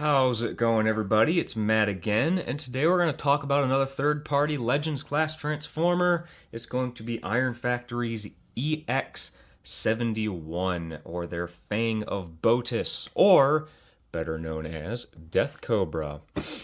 How's it going, everybody? It's Matt again, and today we're going to talk about another third-party Legends class transformer. It's going to be Iron Factory's EX-71, or their FANG of BOTIS, or better known as Death Cobra.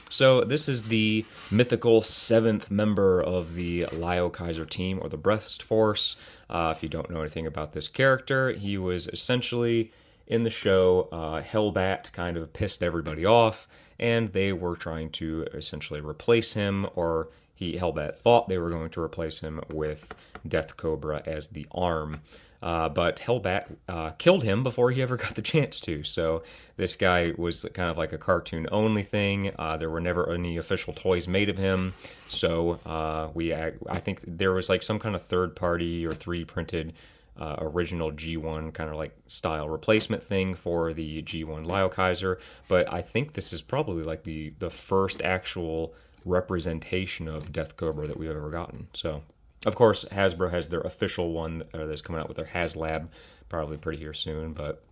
So this is the mythical 7th member of the Lio Kaiser team, or the Breast Force. If you don't know anything about this character, he was essentially in the show, Hellbat kind of pissed everybody off, and they were trying to essentially replace him, or Hellbat thought they were going to replace him with Death Cobra as the arm. But Hellbat killed him before he ever got the chance to. So this guy was kind of like a cartoon-only thing. There were never any official toys made of him. So I think there was like some kind of third-party or 3D-printed original G1 kind of like style replacement thing for the G1 Lio Kaiser, but I think this is probably like the first actual representation of Death Cobra that we've ever gotten. So, of course, Hasbro has their official one that's coming out with their HasLab, probably pretty here soon, but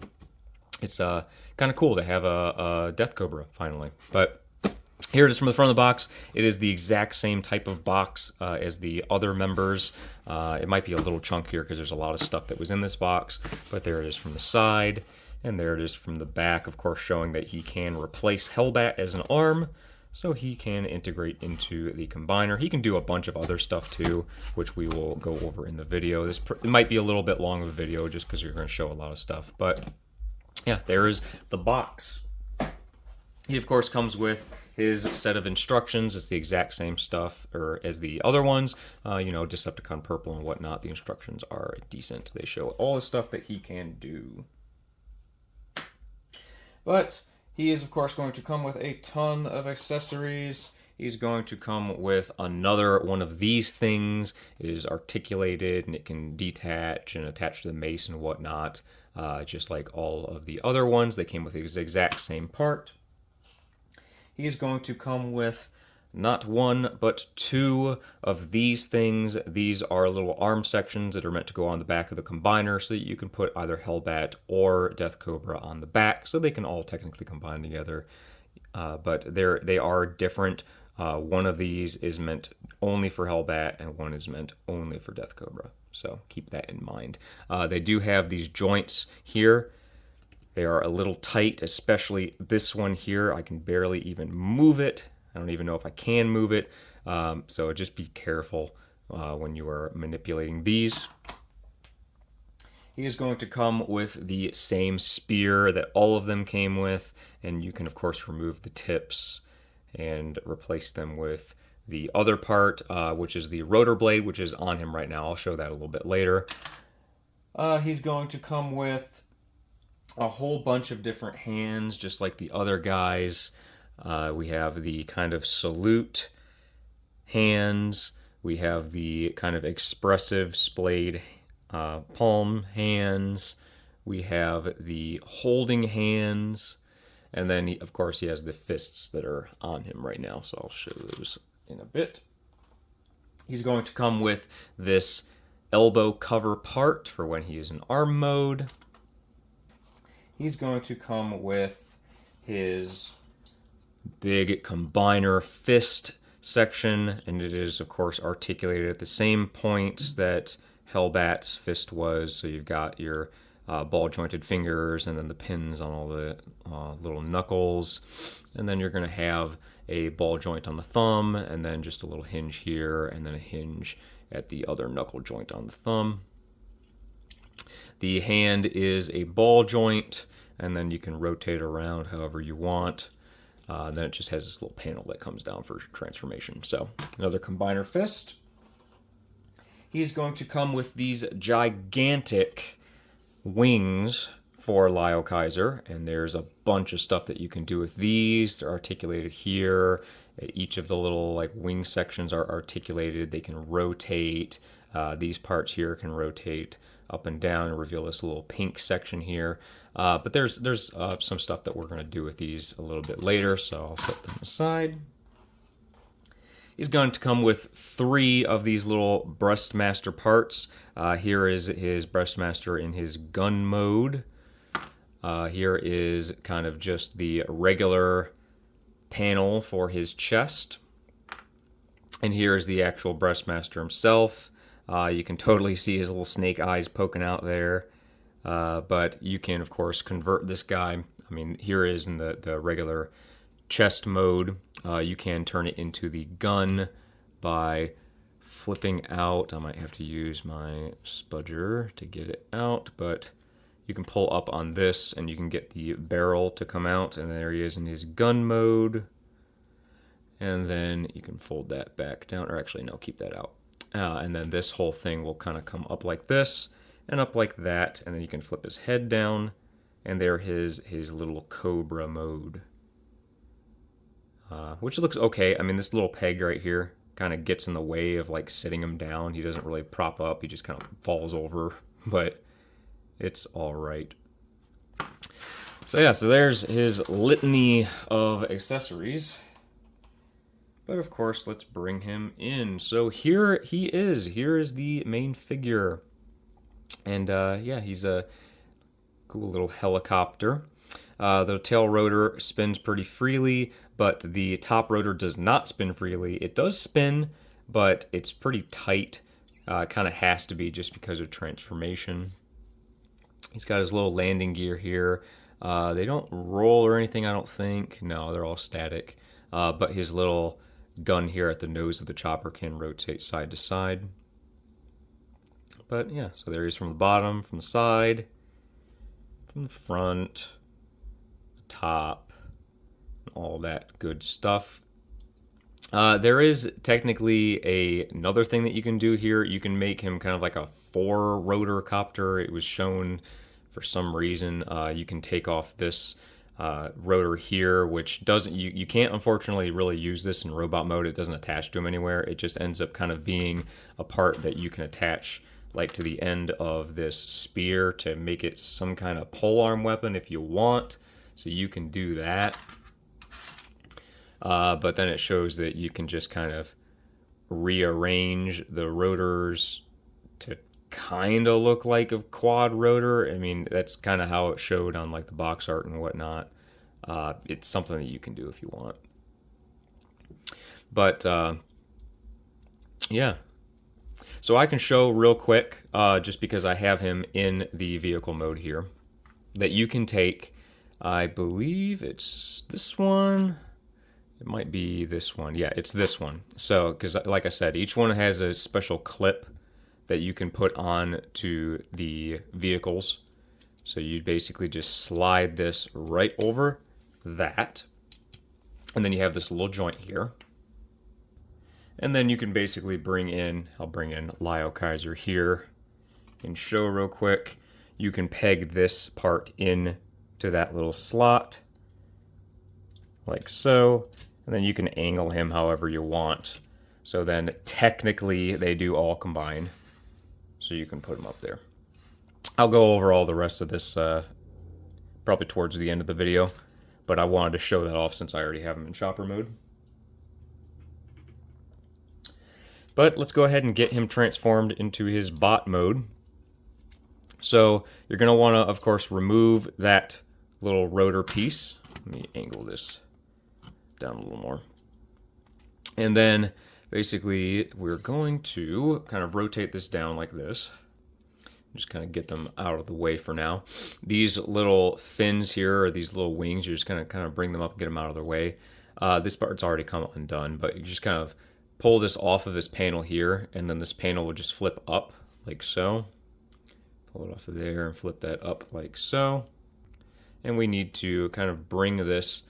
it's kind of cool to have a Death Cobra finally. But here it is from the front of the box. It is the exact same type of box as the other members. It might be a little chunkier because there's a lot of stuff that was in this box, but there it is from the side, and there it is from the back, of course, showing that he can replace Hellbat as an arm, so he can integrate into the combiner. He can do a bunch of other stuff too, which we will go over in the video. It might be a little bit long of a video just because you're going to show a lot of stuff, but yeah, there is the box. He, of course, comes with his set of instructions. It's the exact same stuff as the other ones. Decepticon Purple and whatnot. The instructions are decent. They show all the stuff that he can do. But he is, of course, going to come with a ton of accessories. He's going to come with another one of these things. It is articulated, and it can detach and attach to the mace and whatnot. Just like all of the other ones, they came with the exact same part. He's going to come with not one, but two of these things. These are little arm sections that are meant to go on the back of the combiner so that you can put either Hellbat or Death Cobra on the back, so they can all technically combine together. But they are different. One of these is meant only for Hellbat, and one is meant only for Death Cobra. So keep that in mind. They do have these joints here. They are a little tight, especially this one here. I can barely even move it. I don't even know if I can move it. So just be careful when you are manipulating these. He is going to come with the same spear that all of them came with, and you can, of course, remove the tips and replace them with the other part, which is the rotor blade, which is on him right now. I'll show that a little bit later. He's going to come with a whole bunch of different hands, just like the other guys. We have the kind of salute hands. We have the kind of expressive splayed palm hands. We have the holding hands. And then, of course, he has the fists that are on him right now. So I'll show those in a bit. He's going to come with this elbow cover part for when he is in arm mode. He's going to come with his big combiner fist section, and it is, of course, articulated at the same points that Hellbat's fist was. So you've got your ball-jointed fingers, and then the pins on all the little knuckles. And then you're going to have a ball joint on the thumb, and then just a little hinge here, and then a hinge at the other knuckle joint on the thumb. The hand is a ball joint, and then you can rotate around however you want. Then it just has this little panel that comes down for transformation. So another combiner fist. He's going to come with these gigantic wings for Lio Kaiser, and there's a bunch of stuff that you can do with these. They're articulated here. Each of the little wing sections are articulated. They can rotate. These parts here can rotate up and down and reveal this little pink section here. But there's some stuff that we're going to do with these a little bit later, so I'll set them aside. He's going to come with 3 of these little Breastmaster parts. Here is his Breastmaster in his gun mode. Here is kind of just the regular panel for his chest. And here's the actual Breastmaster himself. You can totally see his little snake eyes poking out there. But you can, of course, convert this guy. I mean, here is in the regular chest mode. You can turn it into the gun by flipping out. I might have to use my spudger to get it out, but you can pull up on this and you can get the barrel to come out, and there he is in his gun mode. And then you can fold that back down, or actually no, keep that out. And then this whole thing will kind of come up like this and up like that, and then you can flip his head down, and there his little Cobra mode. Which looks okay. I mean, this little peg right here kind of gets in the way of like sitting him down. He doesn't really prop up, he just kind of falls over, but it's all right. So yeah, so there's his litany of accessories. But of course, let's bring him in. So here he is. Here is the main figure. And yeah, he's a cool little helicopter. The tail rotor spins pretty freely, but the top rotor does not spin freely. It does spin, but it's pretty tight. Kind of has to be just because of transformation. He's got his little landing gear here. They don't roll or anything, I don't think. No, they're all static. But his little gun here at the nose of the chopper can rotate side to side. But yeah, so there he is from the bottom, from the side, from the front, the top, all that good stuff. There is technically another thing that you can do here. You can make him kind of like a 4-rotor copter. It was shown for some reason. You can take off this rotor here, which doesn't, you can't unfortunately really use this in robot mode. It doesn't attach to him anywhere. It just ends up kind of being a part that you can attach like to the end of this spear to make it some kind of polearm weapon if you want. So you can do that. But then it shows that you can just kind of rearrange the rotors to kind of look like a quad rotor. I mean, that's kind of how it showed on like the box art and whatnot. It's something that you can do if you want. But yeah. So I can show real quick, just because I have him in the vehicle mode here, that you can take, I believe it's this one. It might be this one. Yeah, it's this one. So, because like I said, each one has a special clip that you can put on to the vehicles. So you basically just slide this right over that. And then you have this little joint here. And then you can basically bring in, I'll bring in Lio Kaiser here and show real quick. You can peg this part in to that little slot, like so. And then you can angle him however you want. So then technically they do all combine. So you can put them up there. I'll go over all the rest of this probably towards the end of the video. But I wanted to show that off since I already have him in chopper mode. But let's go ahead and get him transformed into his bot mode. So you're going to want to, of course, remove that little rotor piece. Let me angle this down a little more. And then basically we're going to kind of rotate this down like this. Just kind of get them out of the way for now. These little fins here, or these little wings, you're just going to kind of bring them up and get them out of their way. This part's already come undone, but you just kind of pull this off of this panel here, and then this panel will just flip up like so. Pull it off of there and flip that up like so. And we need to kind of bring this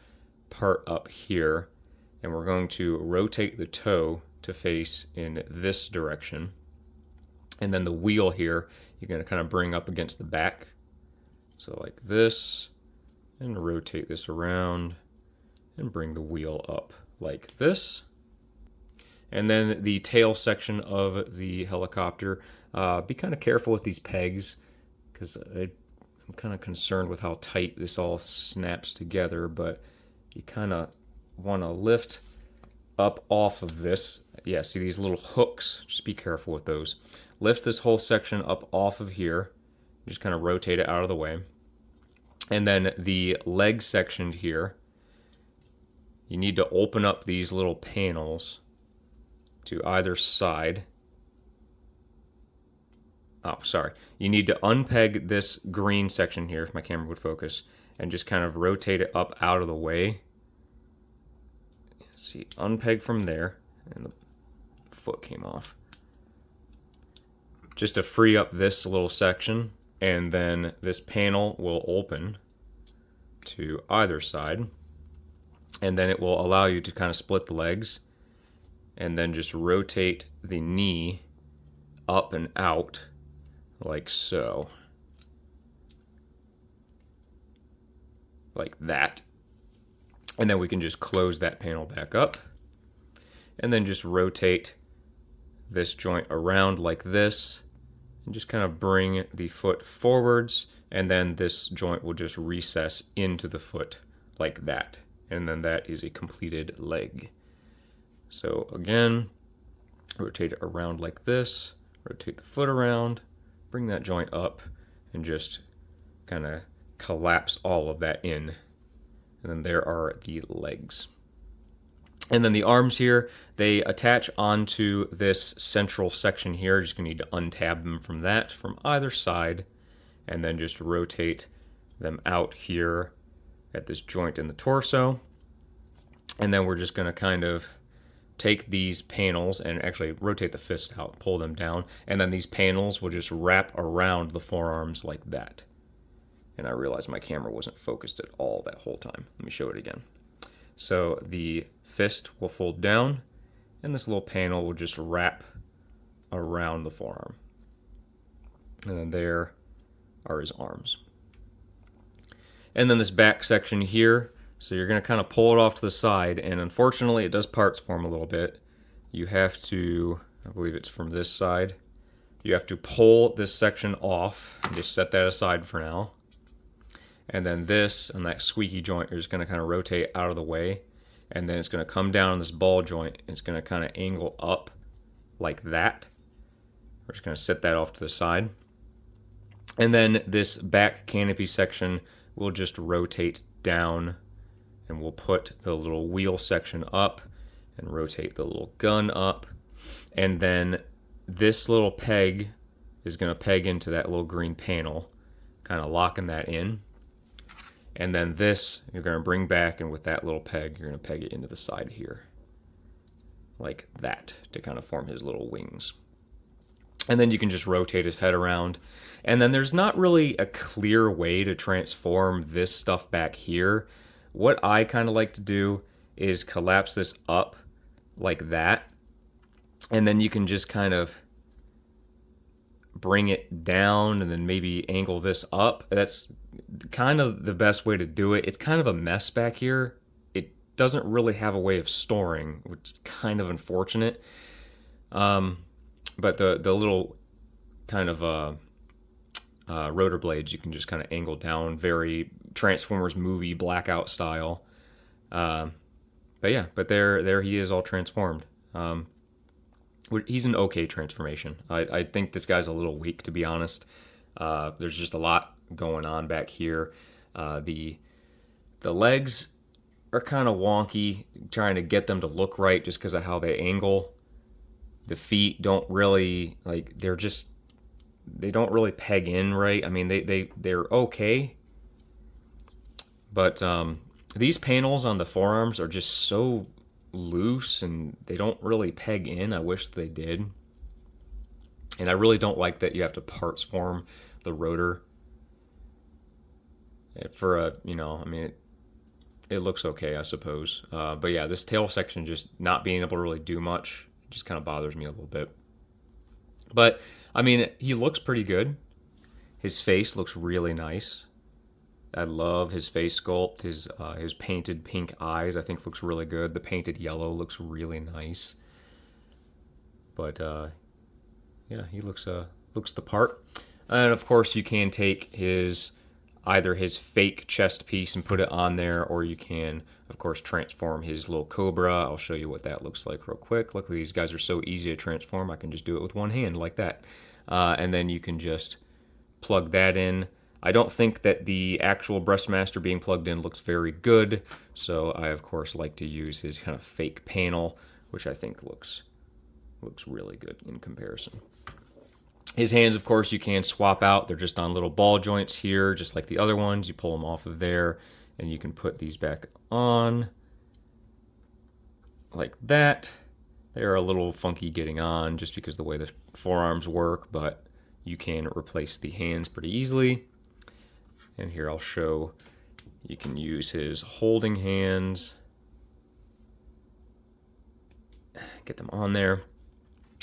part up here, and we're going to rotate the toe to face in this direction. And then the wheel here, you're going to kind of bring up against the back. So like this, and rotate this around, and bring the wheel up like this. And then the tail section of the helicopter, be kind of careful with these pegs, because I'm kind of concerned with how tight this all snaps together, but you kind of want to lift up off of this. Yeah, see these little hooks? Just be careful with those. Lift this whole section up off of here. Just kind of rotate it out of the way. And then the leg section here, you need to open up these little panels to either side. Oh, sorry. You need to unpeg this green section here, if my camera would focus, and just kind of rotate it up out of the way. See, unpeg from there, and the foot came off. Just to free up this little section, and then this panel will open to either side, and then it will allow you to kind of split the legs, and then just rotate the knee up and out like so. Like that. And then we can just close that panel back up, and then just rotate this joint around like this, and just kind of bring the foot forwards, and then this joint will just recess into the foot like that. And then that is a completed leg. So again, rotate it around like this, rotate the foot around, bring that joint up, and just kind of collapse all of that in. And then there are the legs. And then the arms here, they attach onto this central section here. Just gonna need to untab them from that, from either side, and then just rotate them out here at this joint in the torso. And then we're just gonna kind of take these panels and actually rotate the fist out, pull them down, and then these panels will just wrap around the forearms like that. And I realized my camera wasn't focused at all that whole time. Let me show it again. So the fist will fold down, and this little panel will just wrap around the forearm. And then there are his arms. And then this back section here, so you're going to kind of pull it off to the side, and unfortunately it does parts form a little bit. You have to, I believe it's from this side, you have to pull this section off and just set that aside for now. And then this and that squeaky joint are just going to kind of rotate out of the way, and then it's going to come down on this ball joint, and it's going to kind of angle up like that. We're just going to set that off to the side. And then this back canopy section will just rotate down, and we'll put the little wheel section up and rotate the little gun up. And then this little peg is going to peg into that little green panel, kind of locking that in. And then this you're going to bring back, and with that little peg, you're going to peg it into the side here. Like that, to kind of form his little wings. And then you can just rotate his head around. And then there's not really a clear way to transform this stuff back here. What I kind of like to do is collapse this up like that. And then you can just kind of bring it down and then maybe angle this up. That's kind of the best way to do it. It's kind of a mess back here. It doesn't really have a way of storing, which is kind of unfortunate. But the little kind of rotor blades you can just kind of angle down, very Transformers movie blackout style. But yeah, but there he is all transformed. He's an okay transformation. I think this guy's a little weak, to be honest. There's just a lot going on back here. The legs are kind of wonky, trying to get them to look right just because of how they angle. The feet don't really, like, they don't really peg in right. I mean, they're okay. But these panels on the forearms are just so loose, and they don't really peg in. I wish they did. And I really don't like that you have to parts form the rotor for a, I mean, it looks okay, I suppose. But yeah, this tail section just not being able to really do much just kind of bothers me a little bit. But I mean, he looks pretty good. His face looks really nice. I love his face sculpt. His painted pink eyes, I think, looks really good. The painted yellow looks really nice. But yeah, he looks the part. And of course, you can take either his fake chest piece and put it on there, or you can, of course, transform his little Cobra. I'll show you what that looks like real quick. Luckily, these guys are so easy to transform. I can just do it with one hand like that. And then you can just plug that in. I don't think that the actual Breastmaster being plugged in looks very good, so I of course like to use his kind of fake panel, which I think looks really good in comparison. His hands, of course, you can swap out. They're just on little ball joints here, just like the other ones. You pull them off of there, and you can put these back on like that. They're a little funky getting on just because of the way the forearms work, but you can replace the hands pretty easily. And here I'll show, you can use his holding hands. Get them on there.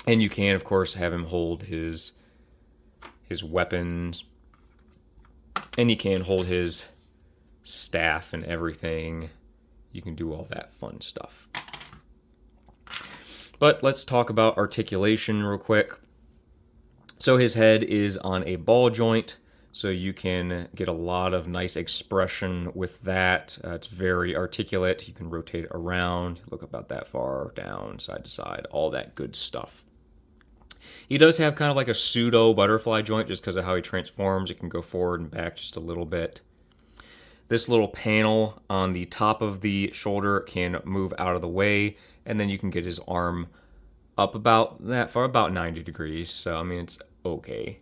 And you can, of course, have him hold his weapons. And he can hold his staff and everything. You can do all that fun stuff. But let's talk about articulation real quick. So his head is on a ball joint, so you can get a lot of nice expression with that. It's very articulate. You can rotate it around, look about that far, down, side to side, all that good stuff. He does have kind of like a pseudo butterfly joint just because of how he transforms. It can go forward and back just a little bit. This little panel on the top of the shoulder can move out of the way, and then you can get his arm up about that far, about 90 degrees. So, I mean, it's okay.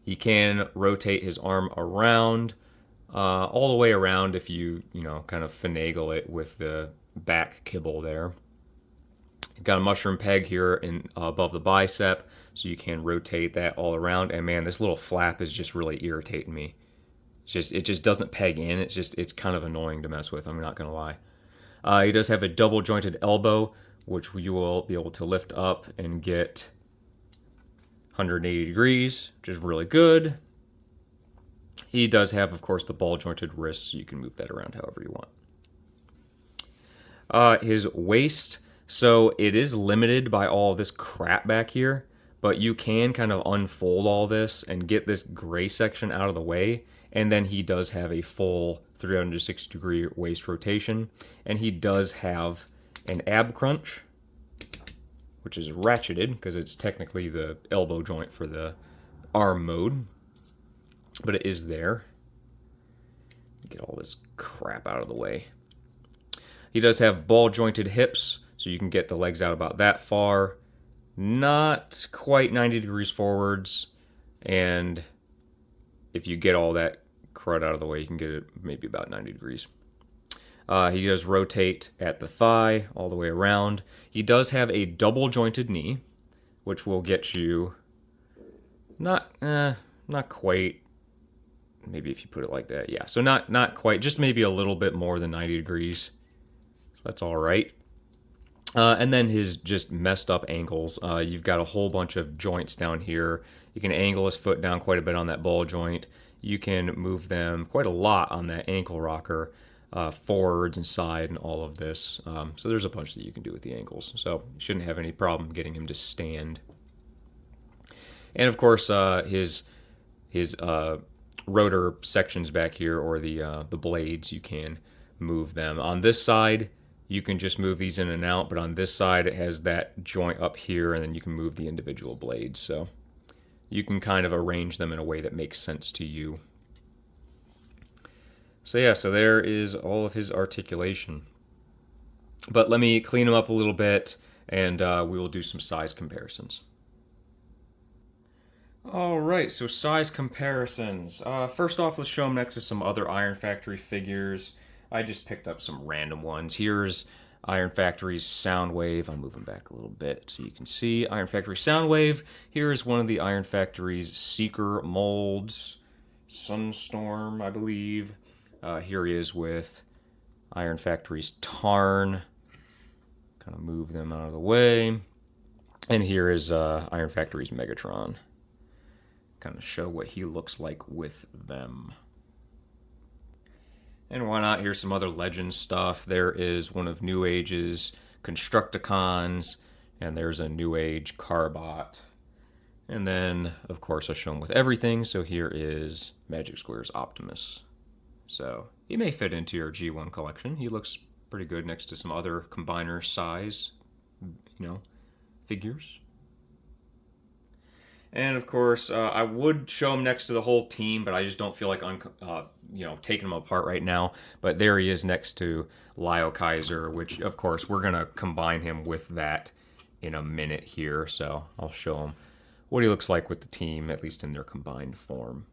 You can rotate his arm around, all the way around if you kind of finagle it with the back kibble there. Got a mushroom peg here in above the bicep, so you can rotate that all around. And man, this little flap is just really irritating me. It just doesn't peg in. It's kind of annoying to mess with. I'm not gonna lie. He does have a double jointed elbow, which you will be able to lift up and get 180 degrees, which is really good. He does have, of course, the ball jointed wrist, so you can move that around however you want. His waist, so it is limited by all this crap back here, but you can kind of unfold all this and get this gray section out of the way. And then he does have a full 360 degree waist rotation, and he does have an ab crunch, which is ratcheted because it's technically the elbow joint for the arm mode, but it is there. Get all this crap out of the way. He does have ball jointed hips, so you can get the legs out about that far, not quite 90 degrees forwards, and if you get all that crud out of the way, you can get it maybe about 90 degrees. He does rotate at the thigh all the way around. He does have a double jointed knee, which will get you not quite, maybe if you put it like that, yeah. So not quite, just maybe a little bit more than 90 degrees. That's all right. And then his just messed up ankles. You've got a whole bunch of joints down here. You can angle his foot down quite a bit on that ball joint. You can move them quite a lot on that ankle rocker, forwards and side and all of this. So there's a bunch that you can do with the ankles. So you shouldn't have any problem getting him to stand. And of course, his rotor sections back here, or the blades, you can move them. On this side, you can just move these in and out, but on this side, it has that joint up here, and then you can move the individual blades. So you can kind of arrange them in a way that makes sense to you. So yeah, so there is all of his articulation. But let me clean him up a little bit, and we will do some size comparisons. All right, so size comparisons. First off, let's show them next to some other Iron Factory figures. I just picked up some random ones. Here's Iron Factory's Soundwave. I'm moving back a little bit so you can see Iron Factory Soundwave. Here's one of the Iron Factory's Seeker molds. Sunstorm, I believe. Here he is with Iron Factory's Tarn. Kind of move them out of the way. And here is Iron Factory's Megatron. Kind of show what he looks like with them. And why not? Here's some other Legends stuff. There is one of New Age's Constructicons, and there's a New Age Carbot. And then, of course, I show him with everything. So here is Magic Square's Optimus. So he may fit into your G1 collection. He looks pretty good next to some other combiner size, figures. And of course, I would show him next to the whole team, but I just don't feel like taking him apart right now. But there he is next to Lio Kaiser, which of course we're gonna combine him with that in a minute here. So I'll show him what he looks like with the team, at least in their combined form.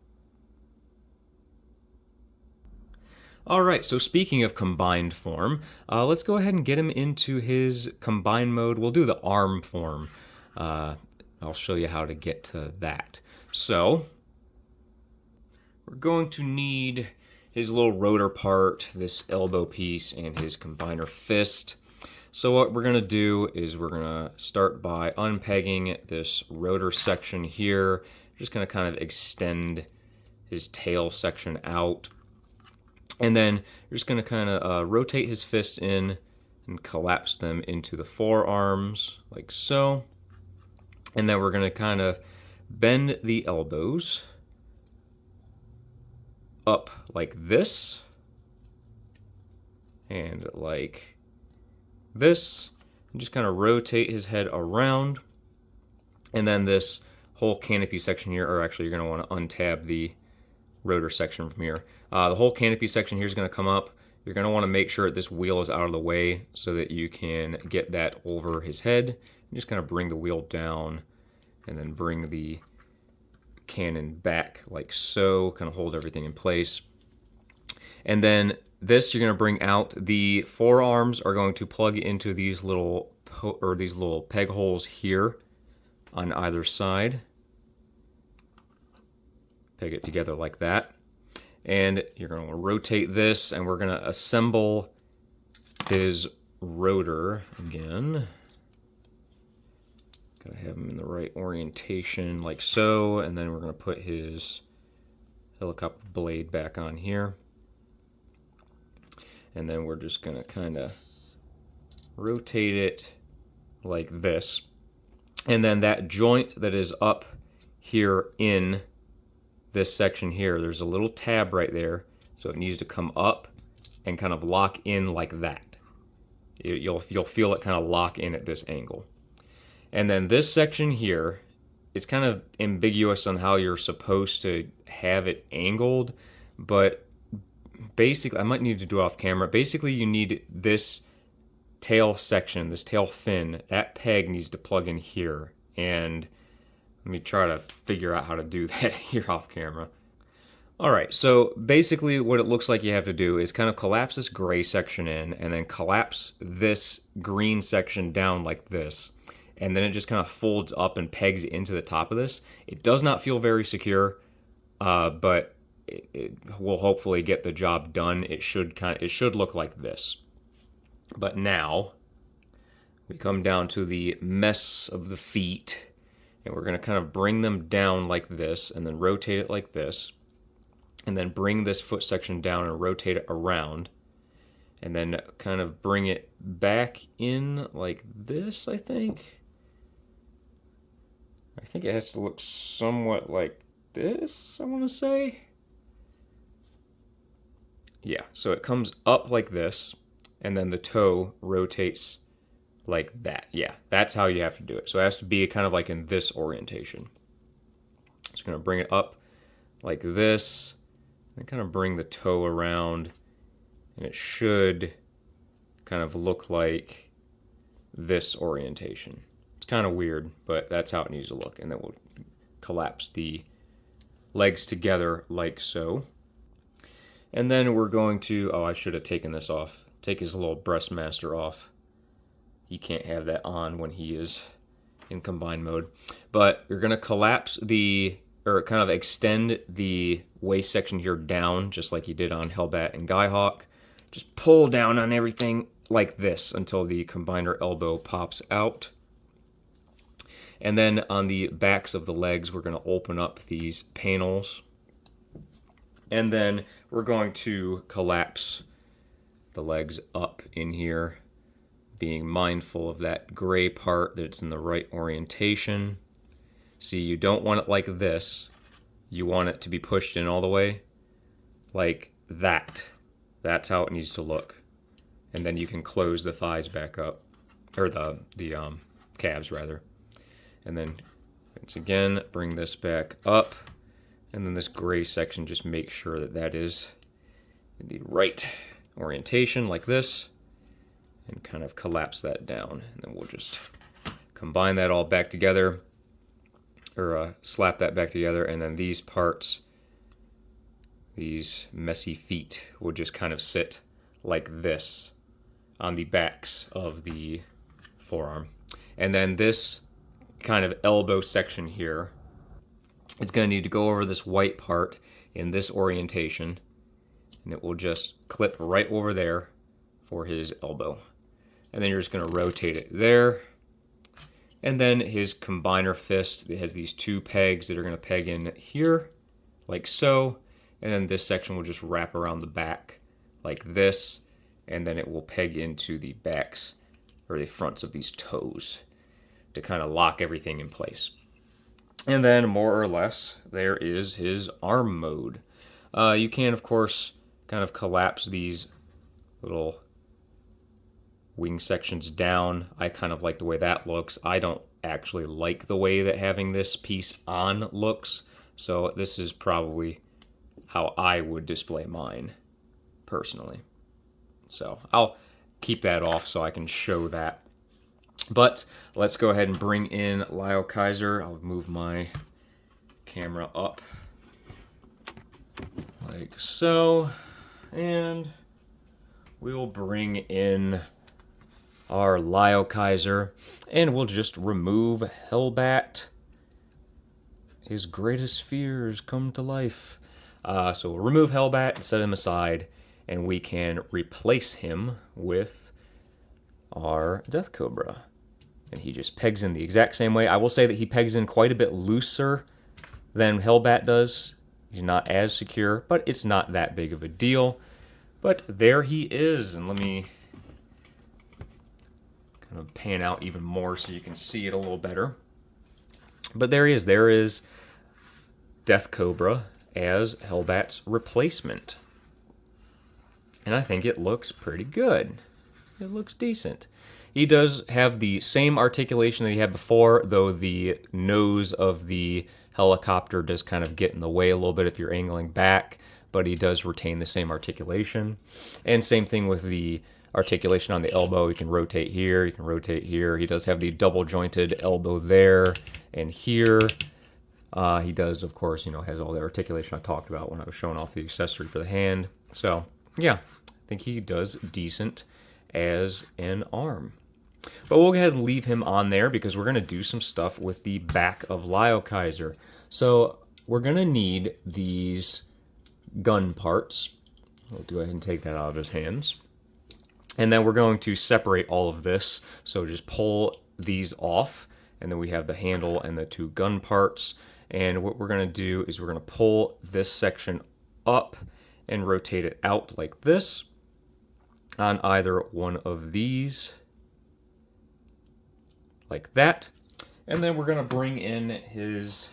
Alright, so speaking of combined form, let's go ahead and get him into his combined mode. We'll do the arm form. I'll show you how to get to that. So, we're going to need his little rotor part, this elbow piece, and his combiner fist. So what we're going to do is we're going to start by unpegging this rotor section here. Just going to kind of extend his tail section out. And then you're just going to kind of rotate his fist in and collapse them into the forearms, like so. And then we're going to kind of bend the elbows up like this. And like this. And just kind of rotate his head around. And then this whole canopy section here, or actually you're going to want to untab the rotor section from here. The whole canopy section here is going to come up. You're going to want to make sure that this wheel is out of the way so that you can get that over his head. And just kind of bring the wheel down and then bring the cannon back like so. Kind of hold everything in place. And then this you're going to bring out. The forearms are going to plug into these little peg holes here on either side. Peg it together like that. And you're going to rotate this, and we're going to assemble his rotor again. Got to have him in the right orientation, like so. And then we're going to put his helicopter blade back on here. And then we're just going to kind of rotate it like this. And then that joint that is up here in this section here, there's a little tab right there, so it needs to come up and kind of lock in like that. You'll feel it kind of lock in at this angle. And then this section here is kind of ambiguous on how you're supposed to have it angled, but basically, I might need to do it off camera. Basically, you need this tail section, this tail fin, that peg needs to plug in here. And let me try to figure out how to do that here off camera. Alright, so basically what it looks like you have to do is kind of collapse this gray section in and then collapse this green section down like this. And then it just kind of folds up and pegs into the top of this. It does not feel very secure, but it will hopefully get the job done. It should look like this. But now we come down to the mess of the feet. And we're going to kind of bring them down like this and then rotate it like this. And then bring this foot section down and rotate it around. And then kind of bring it back in like this, I think. I think it has to look somewhat like this, I want to say. Yeah, so it comes up like this. And then the toe rotates like that. Yeah, that's how you have to do it. So it has to be kind of like in this orientation. Just going to bring it up like this, and kind of bring the toe around, and it should kind of look like this orientation. It's kind of weird, but that's how it needs to look. And then we'll collapse the legs together like so. And then we're going to, oh, I should have taken this off. Take his little breastmaster off. He can't have that on when he is in combined mode. But you're going to collapse or kind of extend the waist section here down, just like you did on Hellbat and Skyhawk. Just pull down on everything like this until the combiner elbow pops out. And then on the backs of the legs, we're going to open up these panels. And then we're going to collapse the legs up in here, being mindful of that gray part, that it's in the right orientation. See, you don't want it like this. You want it to be pushed in all the way, like that. That's how it needs to look. And then you can close the thighs back up, or the calves rather. And then Once again, bring this back up, and then this gray section, just make sure that that is in the right orientation like this, and kind of collapse that down. And then we'll just combine that all back together, or slap that back together, and then these parts, these messy feet, will just kind of sit like this on the backs of the forearm. And then this kind of elbow section here, it's going to need to go over this white part in this orientation, and it will just clip right over there for his elbow. And then you're just going to rotate it there. And then his combiner fist, it has these two pegs that are going to peg in here, like so. And then this section will just wrap around the back like this, and then it will peg into the backs or the fronts of these toes to kind of lock everything in place. And then more or less, there is his arm mode. You can, of course, kind of collapse these little wing sections down. I kind of like the way that looks. I don't actually like the way that having this piece on looks, so this is probably how I would display mine personally. So I'll keep that off so I can show that. But let's go ahead and bring in Lio Kaiser. I'll move my camera up like so, and we'll bring in our Lio Kaiser, and we'll just remove Hellbat. His greatest fears come to life. So we'll remove Hellbat and set him aside, and we can replace him with our Death Cobra. And he just pegs in the exact same way. I will say that he pegs in quite a bit looser than Hellbat does. He's not as secure, but it's not that big of a deal. But there he is, and let me kind of pan out even more so you can see it a little better. But there he is. There is Death Cobra as Hellbat's replacement. And I think it looks pretty good. It looks decent. He does have the same articulation that he had before, though the nose of the helicopter does kind of get in the way a little bit if you're angling back, but he does retain the same articulation. And same thing with the articulation on the elbow. You can rotate here, you can rotate here. He does have the double jointed elbow there and here. He does, of course, has all the articulation I talked about when I was showing off the accessory for the hand. So, yeah, I think he does decent as an arm. But we'll go ahead and leave him on there because we're going to do some stuff with the back of Lio Kaiser. So we're going to need these gun parts. We'll go ahead and take that out of his hands. And then we're going to separate all of this. So just pull these off, and then we have the handle and the two gun parts. And what we're going to do is we're going to pull this section up and rotate it out like this on either one of these, like that. And then we're going to bring in his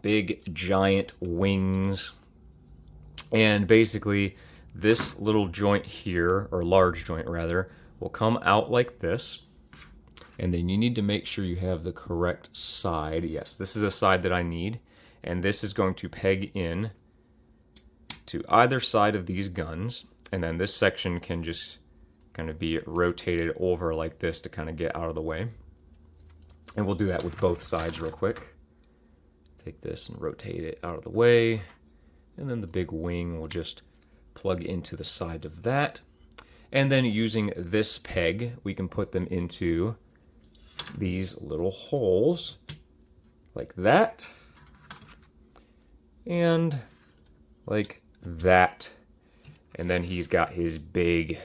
big giant wings. And basically this little joint here, or large joint rather, will come out like this. And then you need to make sure you have the correct side. Yes, this is the side that I need. And this is going to peg in to either side of these guns. And then this section can just kind of be rotated over like this to kind of get out of the way. And we'll do that with both sides real quick. Take this and rotate it out of the way. And then the big wing will just plug into the side of that. And then using this peg, we can put them into these little holes like that. And like that. And then he's got his big,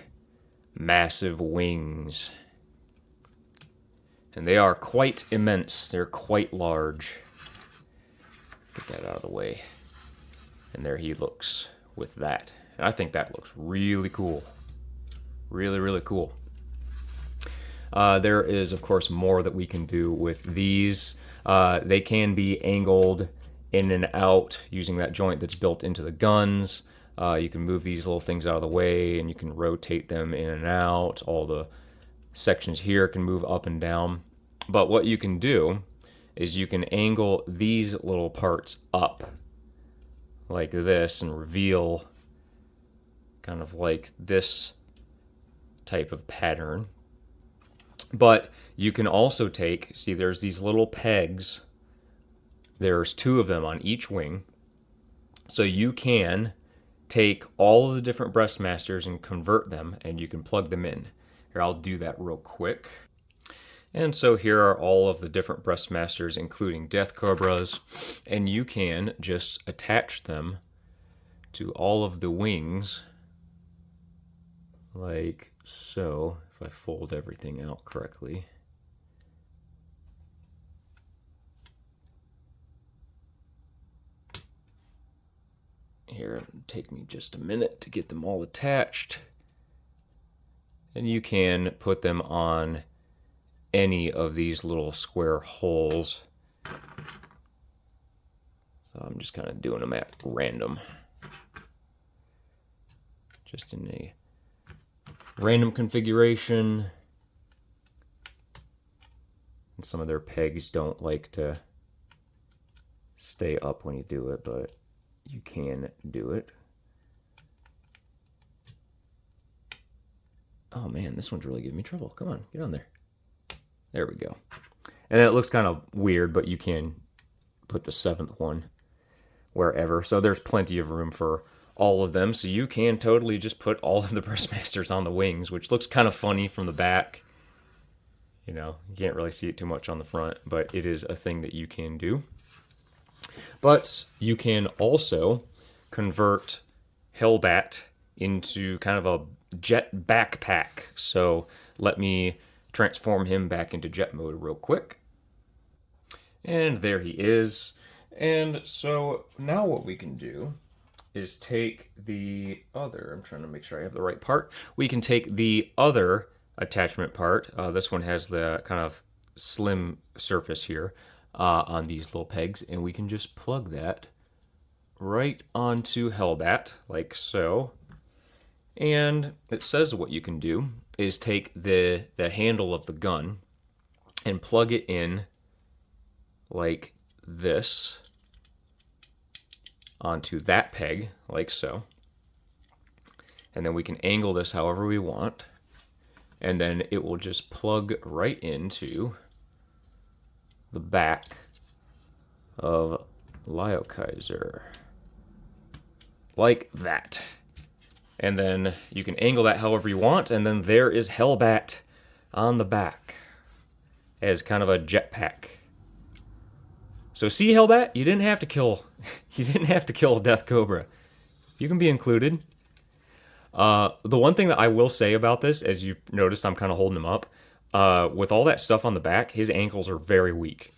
massive wings. And they are quite immense. They're quite large. Get that out of the way. And there he looks with that. And I think that looks really cool. Really, really cool. There is, of course, more that we can do with these. They can be angled in and out using that joint that's built into the guns. You can move these little things out of the way, and you can rotate them in and out. All the sections here can move up and down. But what you can do is you can angle these little parts up like this and reveal kind of like this type of pattern. But you can also take, see, there's these little pegs. There's 2 of them on each wing. So you can take all of the different breastmasters and convert them, and you can plug them in. Here, I'll do that real quick. And so here are all of the different breastmasters, including Death Cobras, and you can just attach them to all of the wings like so, if I fold everything out correctly. Here, it'll take me just a minute to get them all attached. And you can put them on any of these little square holes. So I'm just kind of doing them at random. Just in a random configuration. And some of their pegs don't like to stay up when you do it, but you can do it. Oh man, this one's really giving me trouble. Come on, get on there. There we go. And it looks kind of weird, but you can put the 7th one wherever. So there's plenty of room for all of them. So you can totally just put all of the breastmasters on the wings, which looks kind of funny from the back. You know, you can't really see it too much on the front, but it is a thing that you can do. But you can also convert Hellbat into kind of a jet backpack. So let me transform him back into jet mode real quick. And there he is. And so now what we can do is take the other, I'm trying to make sure I have the right part. We can take the other attachment part. This one has the kind of slim surface here on these little pegs, and we can just plug that right onto Hellbat, like so. And it says what you can do is take the handle of the gun and plug it in like this onto that peg, like so. And then we can angle this however we want. And then it will just plug right into the back of Lio Kaiser. Like that. And then you can angle that however you want, and then there is Hellbat on the back as kind of a jetpack. So see, Hellbat, you didn't have to kill Death Cobra. You can be included. The one thing that I will say about this, as you noticed, I'm kind of holding him up. With all that stuff on the back, his ankles are very weak.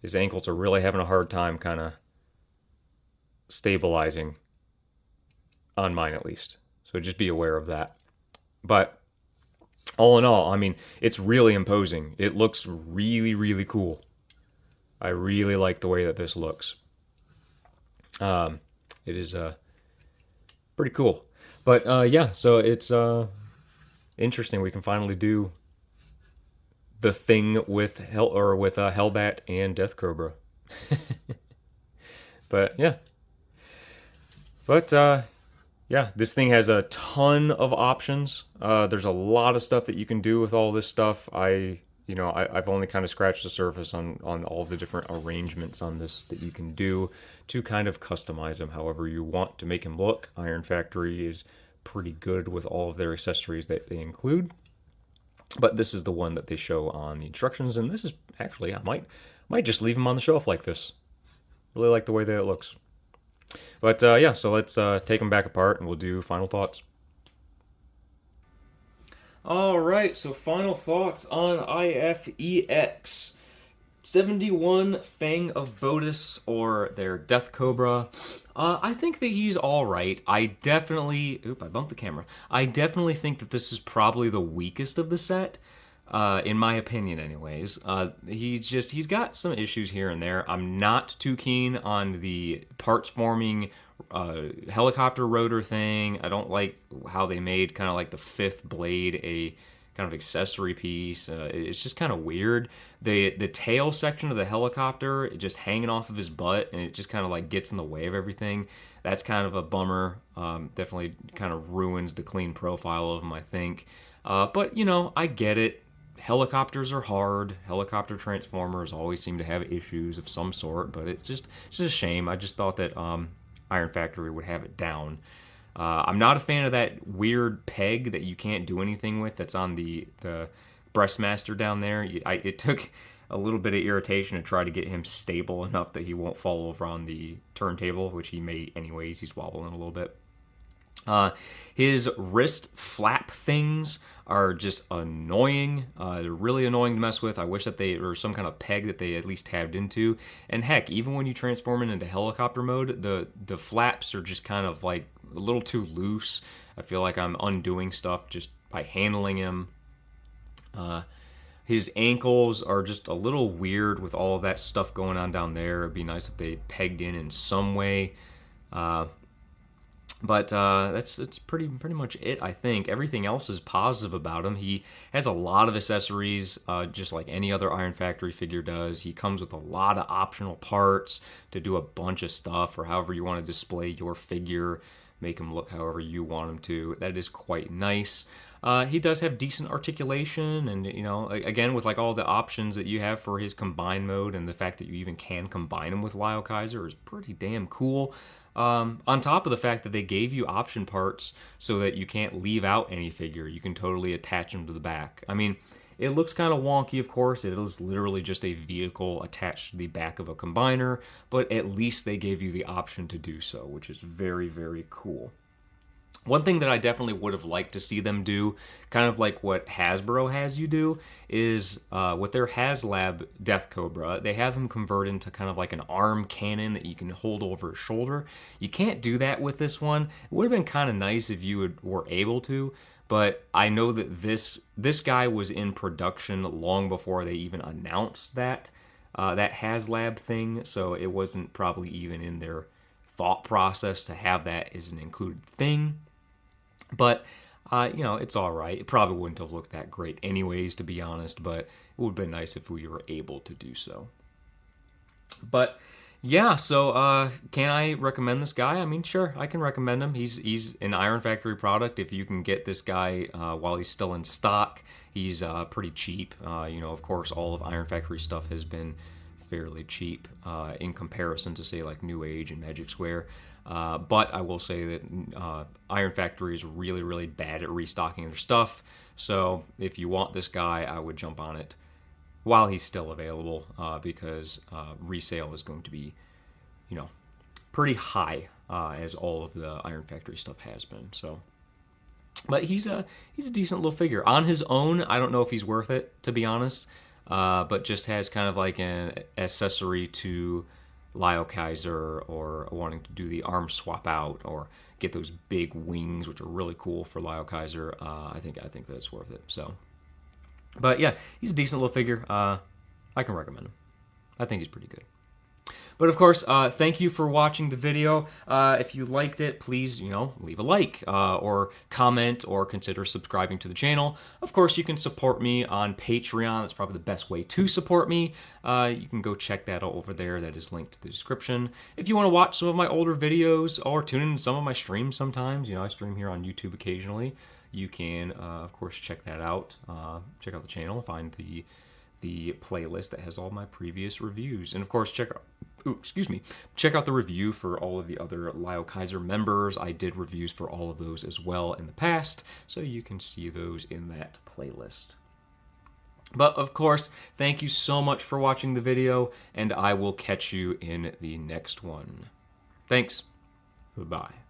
His ankles are really having a hard time kind of stabilizing, on mine at least. So just be aware of that. But all in all, I mean, it's really imposing. It looks really, really cool. I really like the way that this looks. It is pretty cool. But yeah, so it's interesting. We can finally do the thing with Hellbat and Death Cobra. But yeah. But yeah, this thing has a ton of options. There's a lot of stuff that you can do with all this stuff. I've only kind of scratched the surface on all the different arrangements on this that you can do to kind of customize him however you want to make him look. Iron Factory is pretty good with all of their accessories that they include. But this is the one that they show on the instructions, and this is actually, I might just leave him on the shelf like this. Really like the way that it looks. But yeah, so let's take them back apart and we'll do final thoughts. Alright, so final thoughts on EX-71 FANG of BOTIS, or their Death Cobra. I think that he's alright. I bumped the camera. I definitely think that this is probably the weakest of the set. In my opinion anyways. He's got some issues here and there. I'm not too keen on the parts forming helicopter rotor thing. I don't like how they made kind of like the 5th blade a kind of accessory piece. It's just kind of weird. The tail section of the helicopter just hanging off of his butt, and it just kind of like gets in the way of everything. That's kind of a bummer. Definitely kind of ruins the clean profile of him, I think. But you know, I get it. Helicopters are hard. Helicopter transformers always seem to have issues of some sort, but it's just a shame. I just thought that Iron Factory would have it down. I'm not a fan of that weird peg that you can't do anything with that's on the Breastmaster down there. It took a little bit of irritation to try to get him stable enough that he won't fall over on the turntable, which he may anyways. He's wobbling a little bit. His wrist flap things are just annoying. They're really annoying to mess with. I wish that they were some kind of peg that they at least tabbed into. And heck, even when you transform it into helicopter mode, the flaps are just kind of like a little too loose. I feel like I'm undoing stuff just by handling him. His ankles are just a little weird with all of that stuff going on down there. It'd be nice if they pegged in some way. But that's pretty much it, I think. Everything else is positive about him. He has a lot of accessories, just like any other Iron Factory figure does. He comes with a lot of optional parts to do a bunch of stuff, or however you want to display your figure, make him look however you want him to. That is quite nice. He does have decent articulation, and you know, again, with like all the options that you have for his combine mode, and the fact that you even can combine him with Lio Kaiser is pretty damn cool. On top of the fact that they gave you option parts so that you can't leave out any figure. You can totally attach them to the back. I mean, it looks kind of wonky, of course. It is literally just a vehicle attached to the back of a combiner, but at least they gave you the option to do so, which is very, very cool. One thing that I definitely would have liked to see them do, kind of like what Hasbro has you do, is with their HasLab Death Cobra, they have him convert into kind of like an arm cannon that you can hold over his shoulder. You can't do that with this one. It would have been kind of nice if you were able to, but I know that this guy was in production long before they even announced that HasLab thing, so it wasn't probably even in their thought process to have that as an included thing. But, you know, it's all right. It probably wouldn't have looked that great anyways, to be honest, but it would have been nice if we were able to do so. But, yeah, so can I recommend this guy? I mean, sure, I can recommend him. He's an Iron Factory product. If you can get this guy while he's still in stock, he's pretty cheap. You know, of course, all of Iron Factory stuff has been fairly cheap in comparison to, say, like New Age and Magic Square. But I will say that Iron Factory is really, really bad at restocking their stuff. So if you want this guy, I would jump on it while he's still available, because resale is going to be, you know, pretty high, as all of the Iron Factory stuff has been. So, but he's a decent little figure on his own. I don't know if he's worth it, to be honest. But just has kind of like an accessory to Lio Kaiser, or wanting to do the arm swap out, or get those big wings, which are really cool for Lio Kaiser. I think that it's worth it. So, but yeah, he's a decent little figure. I can recommend him. I think he's pretty good. But of course, thank you for watching the video. If you liked it, please, you know, leave a like, or comment, or consider subscribing to the channel. Of course, you can support me on Patreon. That's probably the best way to support me. You can go check that out over there. That is linked to the description. If you want to watch some of my older videos, or tune in to some of my streams sometimes, you know, I stream here on YouTube occasionally. You can, of course, check that out. Check out the channel, find the playlist that has all my previous reviews, and of course check out the review for all of the other Lio Kaiser members. I did reviews for all of those as well in the past, so you can see those in that playlist. But of course, thank you so much for watching the video, and I will catch you in the next one. Thanks. Goodbye.